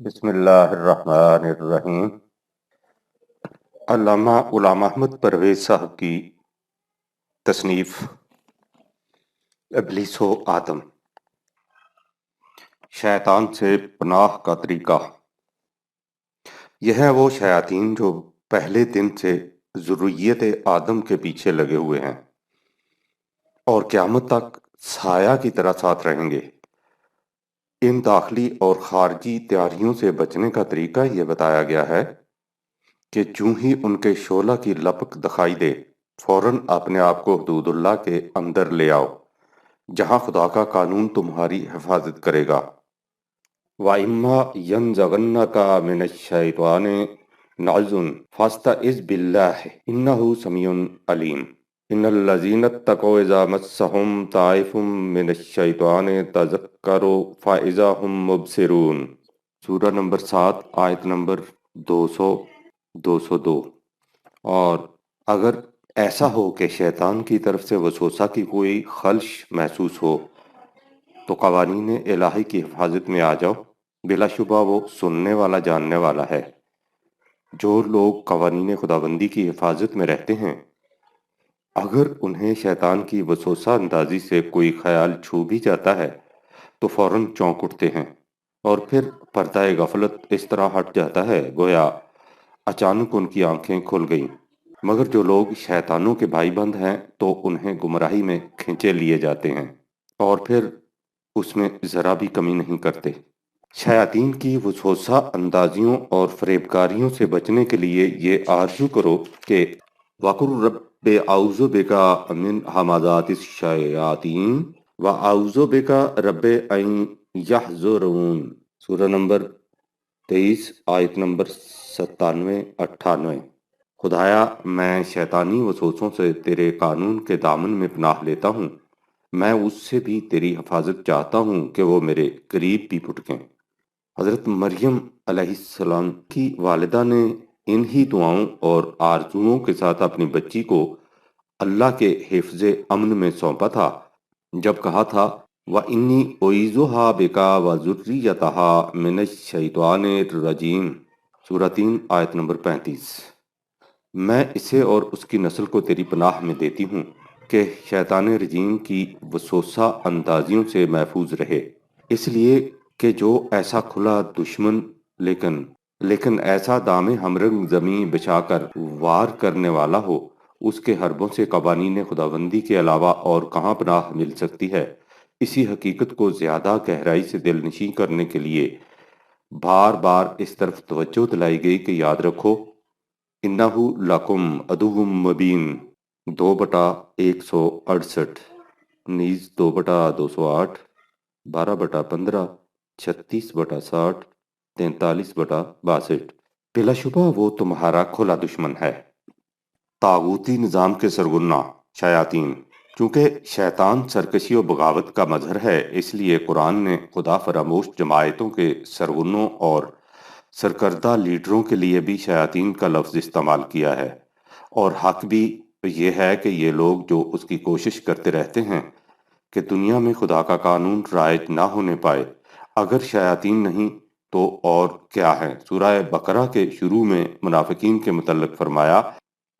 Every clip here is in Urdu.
بسم اللہ الرحمن الرحیم۔ علامہ غلام احمد پرویز صاحب کی تصنیف ابلیس و آدم، شیطان سے پناہ کا طریقہ۔ یہ ہے وہ شیاطین جو پہلے دن سے ذریت آدم کے پیچھے لگے ہوئے ہیں اور قیامت تک سایہ کی طرح ساتھ رہیں گے۔ ان داخلی اور خارجی تیاریوں سے بچنے کا طریقہ یہ بتایا گیا ہے کہ چوں ہی ان کے شعلہ کی لپک دکھائی دے، فوراً اپنے آپ کو حدود اللہ کے اندر لے آؤ، جہاں خدا کا قانون تمہاری حفاظت کرے گا۔ وَإِمَّا يَنزَغَنَّكَ مِنَ الشَّيْطَانِ نَزْغٌ فَاسْتَعِذْ بِاللَّهِ إِنَّهُ سَمِيعٌ عَلِيمٌ۔ إِنَّ الَّذِينَ اتَّقَوْا إِذَا مَسَّهُمْ طَائِفٌ مِّنَ الشَّيْطَانِ تَذَكَّرُوا فَإِذَا هُم مُبْصِرُونَ۔ سورہ نمبر 7 آیت نمبر 202۔ اور اگر ایسا ہو کہ شیطان کی طرف سے وسوسہ کی کوئی خلش محسوس ہو تو قوانین الہی کی حفاظت میں آ جاؤ، بلا شبہ وہ سننے والا جاننے والا ہے۔ جو لوگ قوانین خداوندی کی حفاظت میں رہتے ہیں، اگر انہیں شیطان کی وسوسہ اندازی سے کوئی خیال چھو بھی جاتا ہے تو فوراً چونک اٹھتے ہیں، اور پھر پردہ غفلت اس طرح ہٹ جاتا ہے گویا اچانک ان کی آنکھیں کھل گئیں۔ مگر جو لوگ شیطانوں کے بھائی بند ہیں تو انہیں گمراہی میں کھینچے لیے جاتے ہیں اور پھر اس میں ذرا بھی کمی نہیں کرتے۔ شیاطین کی وسوسہ اندازیوں اور فریبکاریوں سے بچنے کے لیے یہ آرزو کرو کہ وَقُلْ رَبِّ أَعُوذُ بِكَ مِنْ ہَمَزَاتِ الشَّيَاطِينِ وَأَعُوذُ بِكَ رَبِّ أَنْ يَحْضُرُونِ۔ سورہ نمبر 23 آیت نمبر 97-98۔ خدایا، میں شیطانی وسوسوں سے تیرے قانون کے دامن میں پناہ لیتا ہوں، میں اس سے بھی تیری حفاظت چاہتا ہوں کہ وہ میرے قریب بھی پھٹکیں۔ حضرت مریم علیہ السلام کی والدہ نے انہی دعاؤں اور آرزوؤں کے ساتھ اپنی بچی کو اللہ کے حفظ امن میں سونپا تھا جب کہا تھا وَإِنِّي أُعِيذُهَا بِكَ وَذُرِّيَّتَهَا مِنَ الشَّيْطَانِ الرَّجِيمِ۔ سورہ 3 آیت نمبر 35۔ میں اسے اور اس کی نسل کو تیری پناہ میں دیتی ہوں کہ شیطان رجیم کی وسوسہ اندازیوں سے محفوظ رہے، اس لیے کہ جو ایسا کھلا دشمن لیکن ایسا دام ہمرنگ زمیں بچھا کر وار کرنے والا ہو، اس کے حربوں سے قوانین خداوندی کے علاوہ اور کہاں پناہ مل سکتی ہے۔ اسی حقیقت کو زیادہ گہرائی سے دل نشیں کرنے کے لیے بار بار اس طرف توجہ دلائی گئی کہ یاد رکھو اِنَّهُ لَكُمْ عَدُوٌّ مُّبِینٌ۔ 2/168، نیز 2/208، 12/15، 36/60، 43/62۔ بلا شبہ وہ تمہارا کھلا دشمن ہے، طاغوتی نظام کے سرغنہ شیاطین۔ چونکہ شیطان سرکشی و بغاوت کا مظہر ہے، اس لیے قرآن نے خدا فراموش جماعتوں کے سرغنوں اور سرکردہ لیڈروں کے لیے بھی شیاطین کا لفظ استعمال کیا ہے، اور حق بھی یہ ہے کہ یہ لوگ جو اس کی کوشش کرتے رہتے ہیں کہ دنیا میں خدا کا قانون رائج نہ ہونے پائے، اگر شیاطین نہیں تو اور کیا ہے۔ سورہ بقرہ کے شروع میں منافقین کے متعلق فرمایا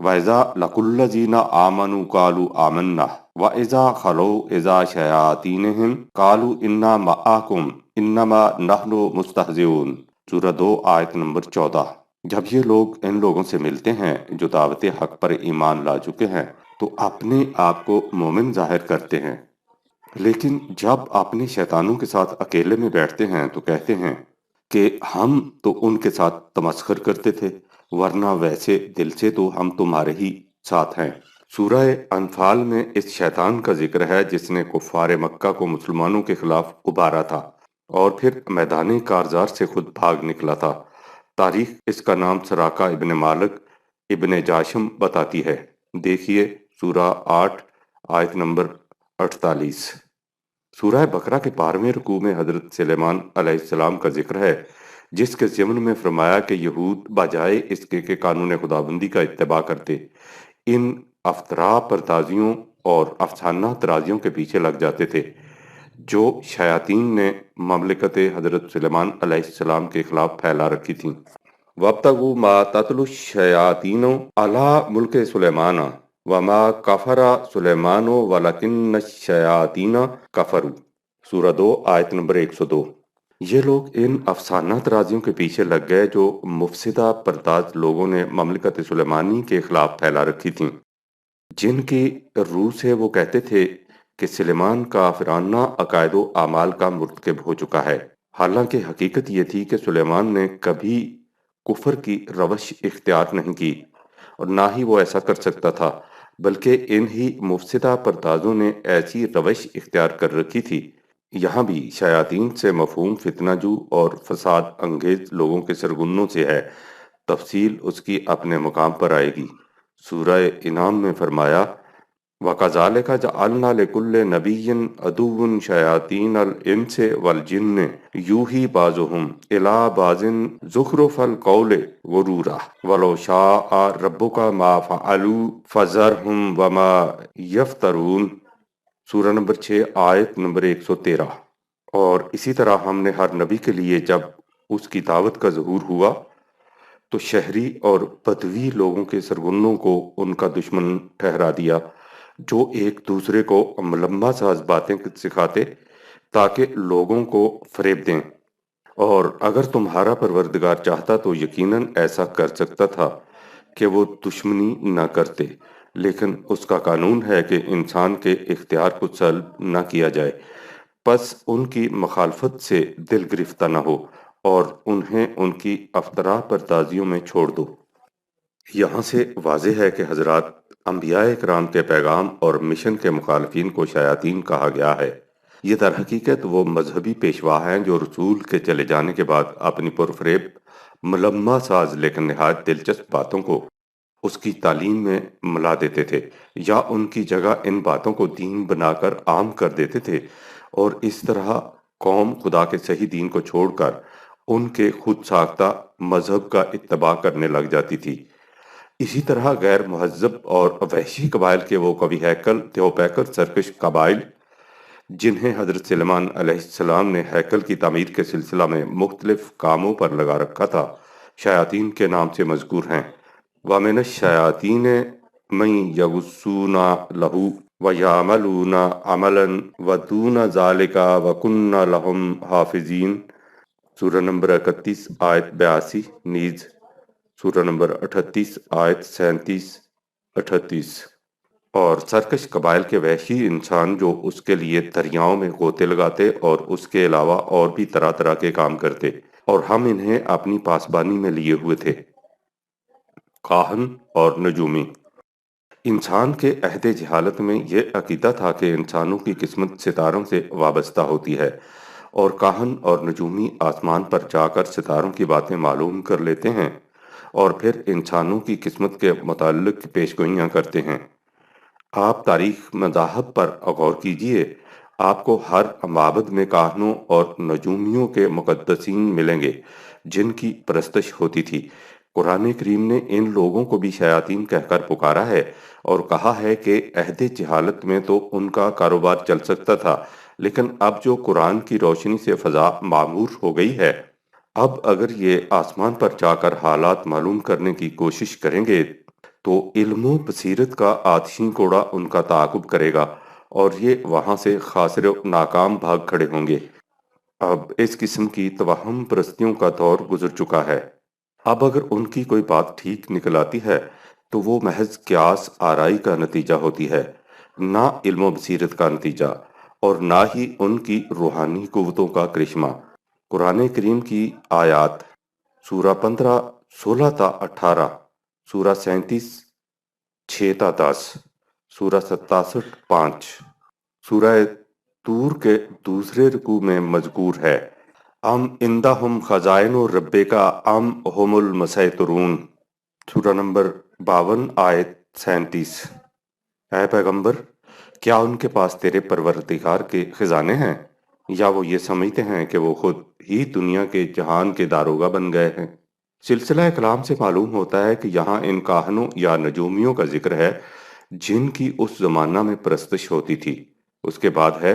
وَإِذَا لَقُوا الَّذِينَ آمَنُوا قَالُوا آمَنَّا وَإِذَا خَلَوْا إِلَىٰ شَيَاطِینِهِمْ قَالُوا إِنَّا مَعَكُمْ إِنَّمَا نَحْنُ مُسْتَہْزِئُونَ۔ سورہ 2 آیت نمبر 14۔ جب یہ لوگ ان لوگوں سے ملتے ہیں جو دعوت حق پر ایمان لا چکے ہیں تو اپنے آپ کو مومن ظاہر کرتے ہیں، لیکن جب اپنے شیطانوں کے ساتھ اکیلے میں بیٹھتے ہیں تو کہتے ہیں کہ ہم تو ان کے ساتھ تمسخر کرتے تھے، ورنہ ویسے دل سے تو ہم تمہارے ہی ساتھ ہیں۔ سورہ انفال میں اس شیطان کا ذکر ہے جس نے کفار مکہ کو مسلمانوں کے خلاف ابھارا تھا اور پھر میدان کارزار سے خود بھاگ نکلا تھا۔ تاریخ اس کا نام سراقہ ابن مالک ابن جاشم بتاتی ہے، دیکھیے سورہ 8 آیت نمبر 48۔ سورہ بقرہ کے 12ویں رکوع میں حضرت سلیمان علیہ السلام کا ذکر ہے، جس کے ضمن میں فرمایا کہ یہود بجائے اس کے کہ قانون خداوندی کا اتباع کرتے، ان افطرا پردازیوں اور افسانہ ترازیوں کے پیچھے لگ جاتے تھے جو شیاطین نے مملکت حضرت سلیمان علیہ السلام کے خلاف پھیلا رکھی تھیں۔ وَابْتَغُوا مَا تَتْلُو الشَّيَاطِينُ عَلَىٰ مُلْكِ سُلَيْمَانَ وَمَا كَفَرَ سُلَيْمَانُ وَلَكِنَّ الشَّيَاطِينَ كَفَرُوا۔ سورہ 2 آیت نمبر 102۔ یہ لوگ ان افسانہ ترازیوں کے پیچھے لگ گئے جو مفسدہ پرداز لوگوں نے مملکت سلیمانی کے خلاف پھیلا رکھی تھیں، جن کی روح سے وہ کہتے تھے کہ سلیمان کافرانہ عقائد و اعمال کا مرتکب ہو چکا ہے، حالانکہ حقیقت یہ تھی کہ سلیمان نے کبھی کفر کی روش اختیار نہیں کی اور نہ ہی وہ ایسا کر سکتا تھا، بلکہ ان ہی مفسدہ پردازوں نے ایسی روش اختیار کر رکھی تھی۔ یہاں بھی شیاطین سے مفہوم فتنہ جو اور فساد انگیز لوگوں کے سرغنوں سے ہے، تفصیل اس کی اپنے مقام پر آئے گی۔ سورہ انعام میں فرمایا وَكَذَلِكَ جَعَلْنَا لِكُلِّ نَبِيٍّ عَدُوًّا شَيَاطِينَ الْإِنسِ وَالْجِنِّ يُوحِي بَعْضُهُمْ إِلَىٰ بَعْضٍ زُخْرُفَ الْقَوْلِ غُرُورًا وَلَوْ شَاءَ رَبُّكَ مَا فَعَلُوهُ فَذَرْهُمْ وَمَا يَفْتَرُونَ۔ سورہ نمبر 6 آیت نمبر 113۔ اور اسی طرح ہم نے ہر نبی کے لیے جب اس کی دعوت کا ظہور ہوا تو شہری اور بدوی لوگوں کے سرغنوں کو ان کا دشمن ٹھہرا دیا، جو ایک دوسرے کو ملمہ ساز باتیں سکھاتے تاکہ لوگوں کو فریب دیں، اور اگر تمہارا پروردگار چاہتا تو یقیناً ایسا کر سکتا تھا کہ وہ دشمنی نہ کرتے، لیکن اس کا قانون ہے کہ انسان کے اختیار کو سلب نہ کیا جائے، پس ان کی مخالفت سے دل گرفتہ نہ ہو اور انہیں ان کی افطرا پردازیوں میں چھوڑ دو۔ یہاں سے واضح ہے کہ حضرات انبیاء کرام کے پیغام اور مشن کے مخالفین کو شیاطین کہا گیا ہے۔ یہ در حقیقت وہ مذہبی پیشوا ہیں جو رسول کے چلے جانے کے بعد اپنی پرفریب ملمہ ساز لیکن نہایت دلچسپ باتوں کو اس کی تعلیم میں ملا دیتے تھے، یا ان کی جگہ ان باتوں کو دین بنا کر عام کر دیتے تھے، اور اس طرح قوم خدا کے صحیح دین کو چھوڑ کر ان کے خود ساختہ مذہب کا اتباع کرنے لگ جاتی تھی۔ اسی طرح غیر مہذب اور وحشی قبائل کے وہ قوی ہیکل تھیوپیکر سرکش قبائل جنہیں حضرت سلیمان علیہ السلام نے ہیکل کی تعمیر کے سلسلہ میں مختلف کاموں پر لگا رکھا تھا، شیاطین کے نام سے مذکور ہیں۔ وَمِنَ الشَّيَاطِينِ مَن يَغُوصُونَ لَهُ وَيَعْمَلُونَ عَمَلًا وَدُونَ ذَلِكَ وَكُنَّا لَهُمْ حَافِظِينَ۔ سورہ نمبر 31 آیت 82، نیز سورہ نمبر 38 آیت 37-38۔ اور سرکش قبائل کے وحشی انسان جو اس کے لیے دریاؤں میں غوطے لگاتے اور اس کے علاوہ اور بھی طرح طرح کے کام کرتے، اور ہم انہیں اپنی پاسبانی میں لیے ہوئے تھے۔ کاہن اور نجومی۔ انسان کے عہد جہالت میں یہ عقیدہ تھا کہ انسانوں کی قسمت ستاروں سے وابستہ ہوتی ہے، اور کاہن اور نجومی آسمان پر جا کر ستاروں کی باتیں معلوم کر لیتے ہیں اور پھر انسانوں کی قسمت کے متعلق پیشگوئیاں کرتے ہیں۔ آپ تاریخ مذاہب پر غور کیجئے، آپ کو ہر معبد میں کاہنوں اور نجومیوں کے مقدسین ملیں گے جن کی پرستش ہوتی تھی۔ قرآن کریم نے ان لوگوں کو بھی شیاطین کہہ کر پکارا ہے اور کہا ہے کہ عہد جہالت میں تو ان کا کاروبار چل سکتا تھا، لیکن اب جو قرآن کی روشنی سے فضا معمور ہو گئی ہے، اب اگر یہ آسمان پر جا کر حالات معلوم کرنے کی کوشش کریں گے تو علم و بصیرت کا آتشیں کوڑا ان کا تعاقب کرے گا اور یہ وہاں سے خاسر و ناکام بھاگ کھڑے ہوں گے۔ اب اس قسم کی توہم پرستیوں کا دور گزر چکا ہے۔ اب اگر ان کی کوئی بات ٹھیک نکل آتی ہے تو وہ محض قیاس آرائی کا نتیجہ ہوتی ہے، نہ علم و بصیرت کا نتیجہ، اور نہ ہی ان کی روحانی قوتوں کا کرشمہ۔ قرآن کریم کی آیات سورہ 15 16-18، سورہ 37 6-10، سورہ 67 5، سورہ طور کے دوسرے رکوع میں مذکور ہے ام عندہم خزائن ربک ام ہم المسیطرون، سورہ نمبر 52 آیت 37۔ اے پیغمبر، کیا ان کے پاس تیرے پروردگار کے خزانے ہیں، یا وہ یہ سمجھتے ہیں کہ وہ خود ہی دنیا کے جہان کے داروغہ بن گئے ہیں؟ سلسلہ کلام سے معلوم ہوتا ہے کہ یہاں ان کاہنوں یا نجومیوں کا ذکر ہے جن کی اس زمانہ میں پرستش ہوتی تھی۔ اس کے بعد ہے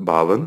52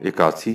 81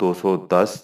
210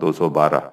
212।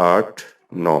8-9।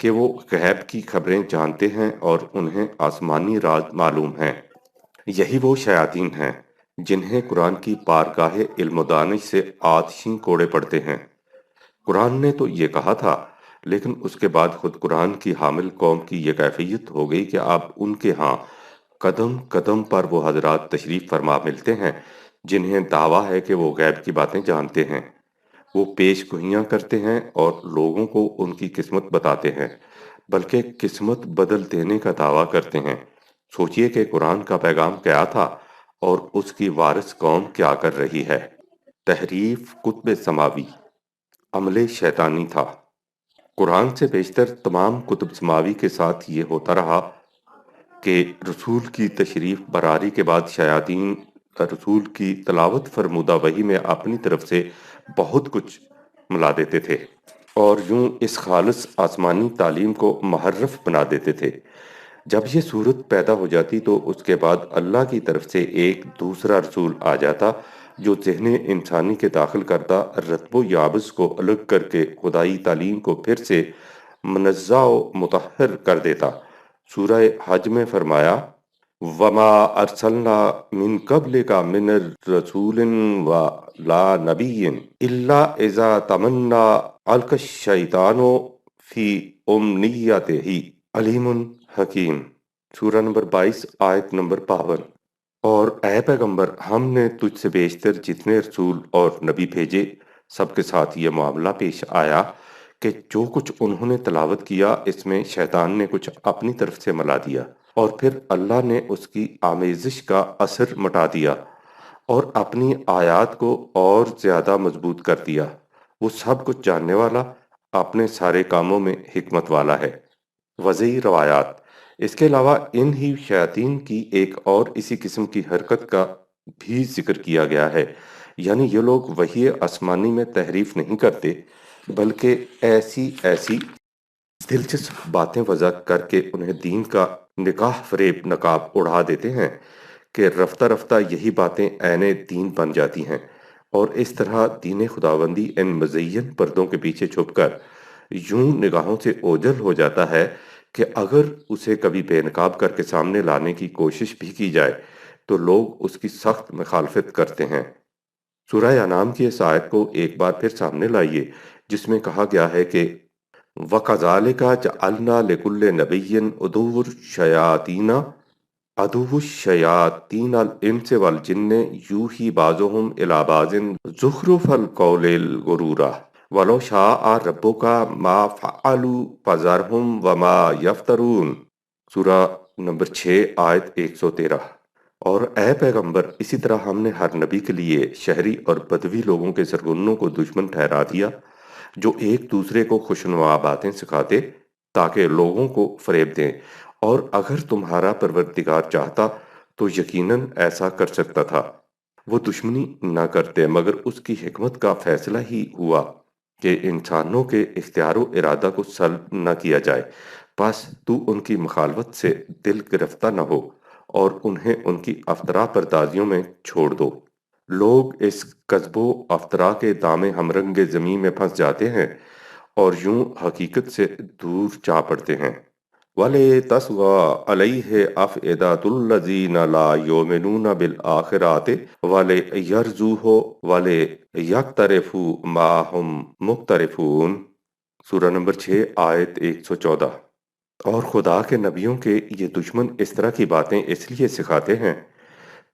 کہ وہ غیب کی خبریں جانتے ہیں اور انہیں آسمانی راز معلوم ہیں۔ یہی وہ شیاطین ہیں جنہیں قرآن کی بارگاہ علم و دانش سے آتشیں کوڑے پڑتے ہیں۔ قرآن نے تو یہ کہا تھا، لیکن اس کے بعد خود قرآن کی حامل قوم کی یہ کیفیت ہو گئی کہ اب ان کے ہاں قدم قدم پر وہ حضرات تشریف فرما ملتے ہیں جنہیں دعویٰ ہے کہ وہ غیب کی باتیں جانتے ہیں۔ وہ پیش گوئیاں کرتے ہیں اور لوگوں کو ان کی قسمت بتاتے ہیں، بلکہ قسمت بدل دینے کا دعویٰ کرتے ہیں۔ سوچئے کہ قرآن کا پیغام کیا تھا اور اس کی وارث قوم کیا کر رہی ہے۔ تحریف کتب سماوی عمل شیطانی تھا۔ قرآن سے بیشتر تمام کتب سماوی کے ساتھ یہ ہوتا رہا کہ رسول کی تشریف براری کے بعد شیاطین رسول کی تلاوت فرمودہ وحی میں اپنی طرف سے بہت کچھ ملا دیتے تھے اور یوں اس خالص آسمانی تعلیم کو محرف بنا دیتے تھے۔ جب یہ صورت پیدا ہو جاتی تو اس کے بعد اللہ کی طرف سے ایک دوسرا رسول آ جاتا جو ذہن انسانی کے داخل کردہ رتب و یابس کو الگ کر کے خدائی تعلیم کو پھر سے منزہ و مطہر کر دیتا۔ سورہ حج میں فرمایا وَمَا أَرْسَلْنَا مِن قَبْلِكَ مِن رَّسُولٍ وَلَا نَبِيٍّ إِلَّا إِذَا تَمَنَّىٰ أَلْقَى الشَّيْطَانُ فِي أُمْنِيَّتِهِ علیم حکیم۔ سورہ نمبر 22 آیت نمبر 52۔ اور اے پیغمبر، ہم نے تجھ سے بیشتر جتنے رسول اور نبی بھیجے سب کے ساتھ یہ معاملہ پیش آیا کہ جو کچھ انہوں نے تلاوت کیا اس میں شیطان نے کچھ اپنی طرف سے ملا دیا اور پھر اللہ نے اس کی آمیزش کا اثر مٹا دیا اور اپنی آیات کو اور زیادہ مضبوط کر دیا۔ وہ سب کچھ جاننے والا، اپنے سارے کاموں میں حکمت والا ہے۔ وضعی روایات۔ اس کے علاوہ ان ہی شیاطین کی ایک اور اسی قسم کی حرکت کا بھی ذکر کیا گیا ہے، یعنی یہ لوگ وحی آسمانی میں تحریف نہیں کرتے بلکہ ایسی دلچسپ باتیں وضع کر کے انہیں دین کا نکاح فریب نقاب اڑا دیتے ہیں کہ رفتہ رفتہ یہی باتیں عین دین بن جاتی ہیں، اور اس طرح دین خداوندی ان مزین پردوں کے پیچھے چھپ کر یوں نگاہوں سے اوجھل ہو جاتا ہے کہ اگر اسے کبھی بے نقاب کر کے سامنے لانے کی کوشش بھی کی جائے تو لوگ اس کی سخت مخالفت کرتے ہیں۔ سورہ انعام کی اس آیت کو ایک بار پھر سامنے لائیے جس میں کہا گیا ہے کہ وَكَذَلِكَ جَعَلْنَا لِكُلِّ نَبِيٍّ عَدُوَّ الشَّيَاطِينِ الْإِنسِ وَالْجِنِّ يُوحِي بَعْضُهُمْ إِلَىٰ بَعْضٍ زُخْرُفَ الْقَوْلِ غُرُورًا وَلَوْ شَاءَ رَبُّكَ مَا فَعَلُوا فَذَرْهُمْ وَمَا يَفْتَرُونَ۔ سورہ نمبر 6 آیت 113۔ اور اے پیغمبر، اسی طرح ہم نے ہر نبی کے لیے شہری اور بدوی لوگوں کے سرگنوں کو دشمن ٹھہرا دیا جو ایک دوسرے کو خوشنما باتیں سکھاتے تاکہ لوگوں کو فریب دیں، اور اگر تمہارا پروردگار چاہتا تو یقیناً ایسا کر سکتا تھا۔ وہ دشمنی نہ کرتے مگر اس کی حکمت کا فیصلہ ہی ہوا کہ انسانوں کے اختیار و ارادہ کو سلب نہ کیا جائے، بس تو ان کی مخالفت سے دل گرفتہ نہ ہو اور انہیں ان کی افطرا پردازیوں میں چھوڑ دو۔ لوگ اس کذب و افطرا کے دام ہمرنگ زمین میں پھنس جاتے ہیں اور یوں حقیقت سے دور جا پڑتے ہیں۔ وَلِتَصْغَىٰ عَلَيْهِ أَفْئِدَةُ الَّذِينَ لَا يُؤْمِنُونَ بِالْآخِرَةِ وَلِيَرْضُوهُ وَلِيَقْتَرِفُوا مَا هُمْ مُقْتَرِفُونَ۔ سورہ نمبر 6 آیت 114۔ اور خدا کے نبیوں کے یہ دشمن اس طرح کی باتیں اس لیے سکھاتے ہیں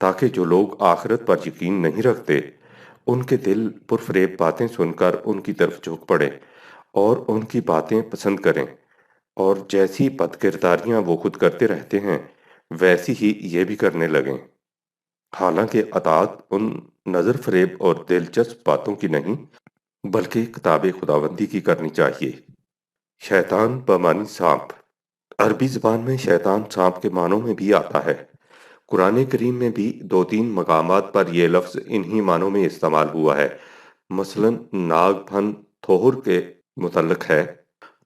تاکہ جو لوگ آخرت پر یقین نہیں رکھتے ان کے دل پرفریب باتیں سن کر ان کی طرف جھک پڑیں اور ان کی باتیں پسند کریں، اور جیسی بد کرداریاں وہ خود کرتے رہتے ہیں ویسی ہی یہ بھی کرنے لگیں، حالانکہ اطاعت ان نظر فریب اور دلچسپ باتوں کی نہیں بلکہ کتاب خداوندی کی کرنی چاہیے۔ شیطان بمعنی سانپ۔ عربی زبان میں شیطان سانپ کے معنوں میں بھی آتا ہے۔ قرآن کریم میں بھی 2-3 مقامات پر یہ لفظ انہی معنوں میں استعمال ہوا ہے۔ مثلا ناگ پھن تھوہر کے متعلق ہے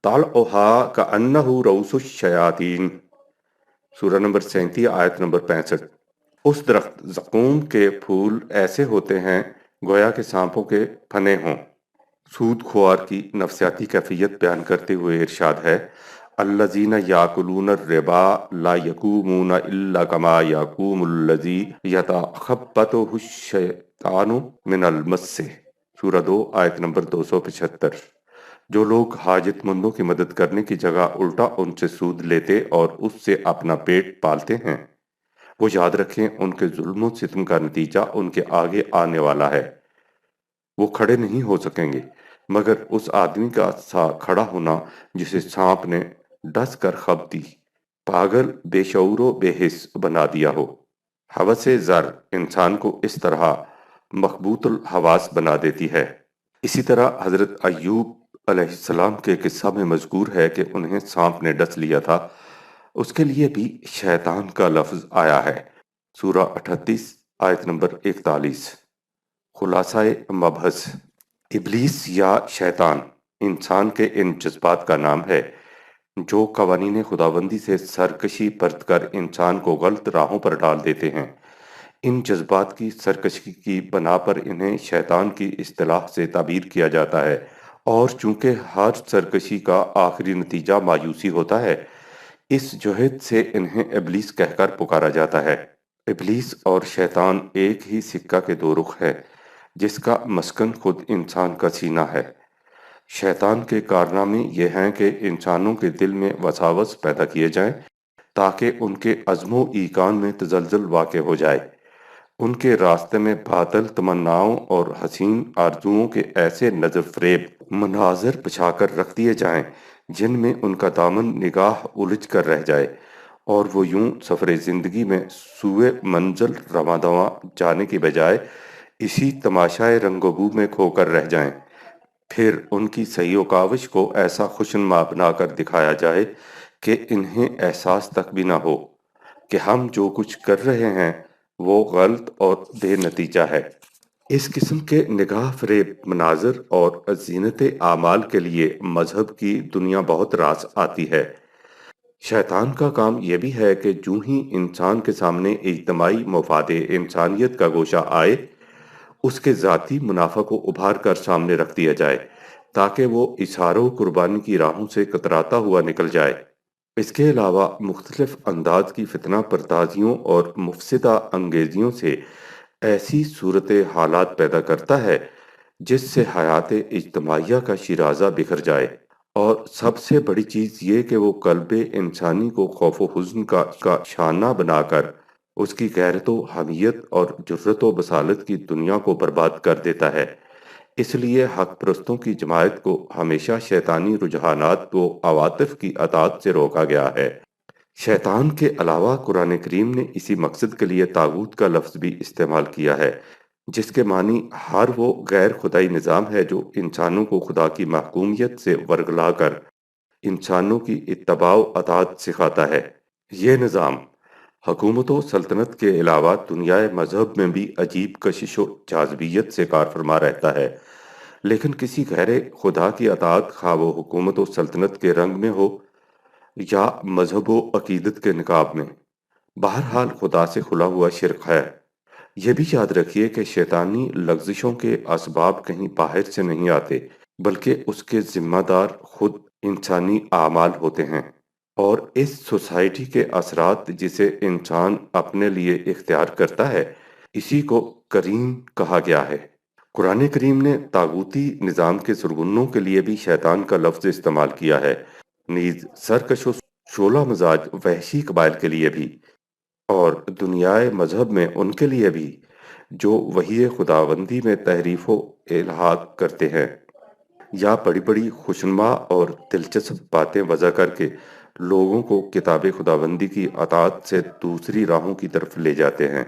طَلْعُهَا كَأَنَّهُ رُءُوسُ الشَّيَاطِينِ۔ سورہ نمبر 37 آیت نمبر 65۔ اس درخت زقوم کے پھول ایسے ہوتے ہیں گویا کہ سانپوں کے پھنے ہوں۔ سود خوار کی نفسیاتی کیفیت بیان کرتے ہوئے ارشاد ہے: الذین یاکلون الربا لا یقومون الا کما یقوم الذی یتخبطہ الشیطان من المس۔ سورہ 2 آیت نمبر 275۔ جو لوگ حاجت مندوں کی مدد کرنے کی جگہ الٹا ان سے سود لیتے اور اس سے اپنا پیٹ پالتے ہیں، وہ یاد رکھیں ان کے ظلم و ستم کا نتیجہ ان کے آگے آنے والا ہے۔ وہ کھڑے نہیں ہو سکیں گے مگر اس آدمی کا سا کھڑا ہونا جسے سانپ نے ڈس کر خب دی، پاگل، بے شعور و بے حس بنا دیا ہو۔ ہوس زر انسان کو اس طرح مخبوط الحواس بنا دیتی ہے۔ اسی طرح حضرت ایوب علیہ السلام کے قصہ میں مذکور ہے کہ انہیں سانپ نے ڈس لیا تھا، اس کے لیے بھی شیطان کا لفظ آیا ہے۔ سورہ 38 آیت نمبر 41۔ خلاصہ مبحث: ابلیس یا شیطان انسان کے ان جذبات کا نام ہے جو قوانین خداوندی سے سرکشی برت کر انسان کو غلط راہوں پر ڈال دیتے ہیں۔ ان جذبات کی سرکشی کی بنا پر انہیں شیطان کی اصطلاح سے تعبیر کیا جاتا ہے، اور چونکہ ہر سرکشی کا آخری نتیجہ مایوسی ہوتا ہے، اس جہت سے انہیں ابلیس کہہ کر پکارا جاتا ہے۔ ابلیس اور شیطان ایک ہی سکہ کے دو رخ ہے جس کا مسکن خود انسان کا سینہ ہے۔ شیطان کے کارنامے یہ ہیں کہ انسانوں کے دل میں وساوس پیدا کیے جائیں تاکہ ان کے عزم و ایقان میں تزلزل واقع ہو جائے، ان کے راستے میں باطل تمناؤں اور حسین آرزوؤں کے ایسے نظر فریب مناظر بچھا کر رکھ دیے جائیں جن میں ان کا دامن نگاہ الجھ کر رہ جائے، اور وہ یوں سفر زندگی میں سوئے منزل رواں دواں جانے کی بجائے اسی تماشائے رنگ و بو میں کھو کر رہ جائیں۔ پھر ان کی سعی و کاوش کو ایسا خوشنما بنا کر دکھایا جائے کہ انہیں احساس تک بھی نہ ہو کہ ہم جو کچھ کر رہے ہیں وہ غلط اور بے نتیجہ ہے۔ اس قسم کے نگاہ فریب مناظر اور زینت اعمال کے لیے مذہب کی دنیا بہت راس آتی ہے۔ شیطان کا کام یہ بھی ہے کہ جو ہی انسان کے سامنے اجتماعی مفاد انسانیت کا گوشہ آئے، اس کے ذاتی منافع کو ابھار کر سامنے رکھ دیا جائے تاکہ وہ اظہار و قربانی کی راہوں سے کتراتا ہوا نکل جائے۔ اس کے علاوہ مختلف انداز کی فتنہ پردازیوں اور مفسدہ انگیزیوں سے ایسی صورت حالات پیدا کرتا ہے جس سے حیات اجتماعیہ کا شیرازہ بکھر جائے، اور سب سے بڑی چیز یہ کہ وہ قلب انسانی کو خوف و حزن کا شانہ بنا کر اس کی غیرت و حمیت اور جرأت و بصالت کی دنیا کو برباد کر دیتا ہے۔ اس لیے حق پرستوں کی جماعت کو ہمیشہ شیطانی رجحانات و عواطف کی اطاعت سے روکا گیا ہے۔ شیطان کے علاوہ قرآن کریم نے اسی مقصد کے لیے طاغوت کا لفظ بھی استعمال کیا ہے، جس کے معنی ہر وہ غیر خدائی نظام ہے جو انسانوں کو خدا کی محکومیت سے ورگلا کر انسانوں کی اتباع و اطاعت سکھاتا ہے۔ یہ نظام حکومت و سلطنت کے علاوہ دنیا مذہب میں بھی عجیب کشش و جاذبیت سے کار فرما رہتا ہے، لیکن کسی غیر خدا کی اطاعت خواہ وہ حکومت و سلطنت کے رنگ میں ہو یا مذہب و عقیدت کے نقاب میں، بہرحال خدا سے کھلا ہوا شرک ہے۔ یہ بھی یاد رکھیے کہ شیطانی لغزشوں کے اسباب کہیں باہر سے نہیں آتے، بلکہ اس کے ذمہ دار خود انسانی اعمال ہوتے ہیں، اور اس سوسائٹی کے اثرات جسے انسان اپنے لیے اختیار کرتا ہے، اسی کو قرین کہا گیا ہے۔ قرآن کریم نے طاغوتی نظام کے سرغنوں کے لیے بھی شیطان کا لفظ استعمال کیا ہے، نیز سرکش و شعلہ مزاج وحشی قبائل کے لیے بھی، اور دنیائے مذہب میں ان کے لیے بھی جو وحی خداوندی میں تحریف و الحاد کرتے ہیں یا بڑی بڑی خوشنما اور دلچسپ باتیں وضع کر کے لوگوں کو کتاب خداوندی کی اطاعت سے دوسری راہوں کی طرف لے جاتے ہیں۔